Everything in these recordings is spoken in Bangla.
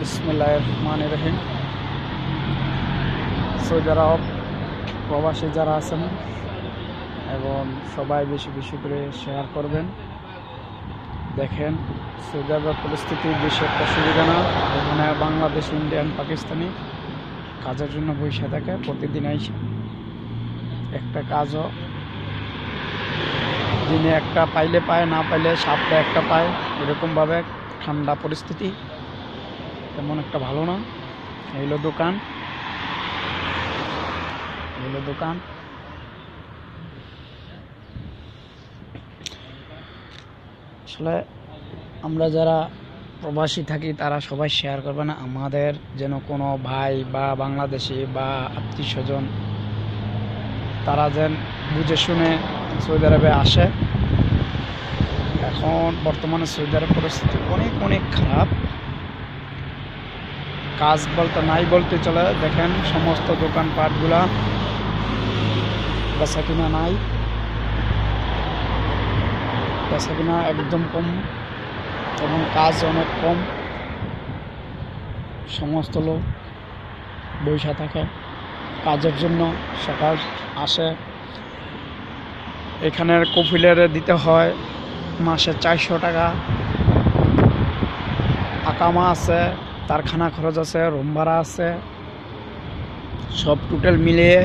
বিসমিল্লাহির রহমানির রহিম। সৌদি আরব প্রবাসী যারা আছেন এবং সবাই বেশি বেশি করে শেয়ার করবেন। দেখেন সৌদি আরবের পরিস্থিতি বেশি একটা সুবিধা না। এখানে বাংলাদেশ, ইন্ডিয়ান, পাকিস্তানি কাজের জন্য বসে থাকে প্রতিদিন আইসে। একটা কাজও দিনে একটা পাইলে পায়, না পাইলে সপ্তাহে একটা পায়। এরকমভাবে ঠান্ডা পরিস্থিতি, তেমন একটা ভালো না। এইলো দোকান, আসলে আমরা যারা প্রবাসী থাকি তারা সবাই শেয়ার করবে না, আমাদের যেন কোনো ভাই বা বাংলাদেশি বা আত্মীয় স্বজন তারা যেন বুঝে শুনে সৌদি আরবে আসে। এখন বর্তমানে সৌদি আরব পরিস্থিতি অনেক অনেক খারাপ। কাজ বলতে নাই বলতে চলে। দেখেন সমস্ত দোকানপাটগুলা বেচা কিনা নাই, বেচা কিনা একদম কম এবং কাজ অনেক কম। সমস্ত লোক বৈশা থাকে কাজের জন্য। সকাল আসে, এখানের কফিলের দিতে হয় মাসে 400 টাকা। আকামা আছে, তার খানা খরচ আছে, রুম ভাড়া আছে, সব টোটাল মিলিয়ে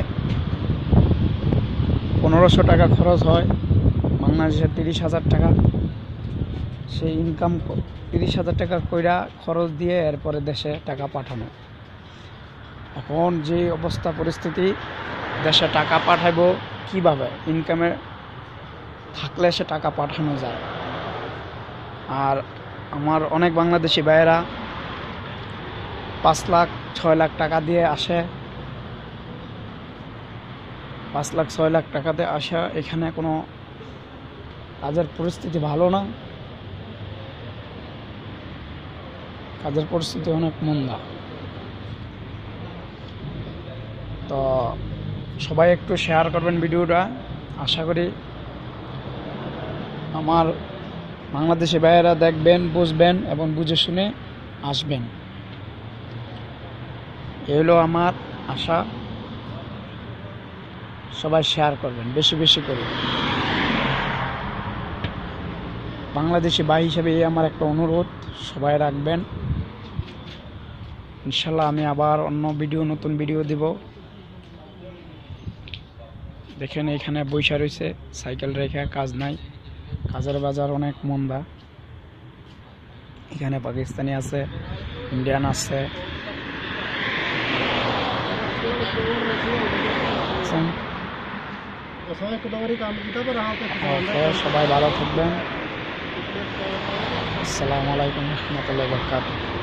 1500 টাকা খরচ হয়। বাংলাদেশে 30,000 টাকা সেই ইনকাম, 30,000 টাকা কইরা খরচ দিয়ে এরপরে দেশে টাকা পাঠানো। এখন যে অবস্থা পরিস্থিতি, দেশে টাকা পাঠাবো কিভাবে? ইনকামে থাকলে সে টাকা পাঠানো যায়। আর আমার অনেক বাংলাদেশি ভাইয়েরা 5 লাখ 6 লাখ টাকা দিয়ে আসে, 5 লাখ 6 লাখ টাকা দিয়ে আসা। এখানে কোনো কাজের পরিস্থিতি ভালো না, কাজের পরিস্থিতি অনেক মন্দা। তো সবাই একটু শেয়ার করবেন ভিডিওটা। আশা করি আমার বাংলাদেশি ভাইয়েরা দেখবেন, বুঝবেন এবং বুঝে শুনে আসবেন। এই হলো আমার আশা। সবাই শেয়ার করবেন বেশি বেশি করে। বাংলাদেশি ভাই হিসেবে এই আমার একটা অনুরোধ, সবাই রাখবেন। ইনশাল্লাহ আমি আবার অন্য ভিডিও, নতুন ভিডিও দিব। দেখেন এখানে বৈশা রয়েছে সাইকেল রেখে, কাজ নাই, কাজের বাজার অনেক মন্দা। এখানে পাকিস্তানি আছে, ইন্ডিয়ান আছে। সবাই ভালো থাকবেন। আসসালামু আলাইকুম রহমতুল্লাহি ওয়া বারাকাতুহু।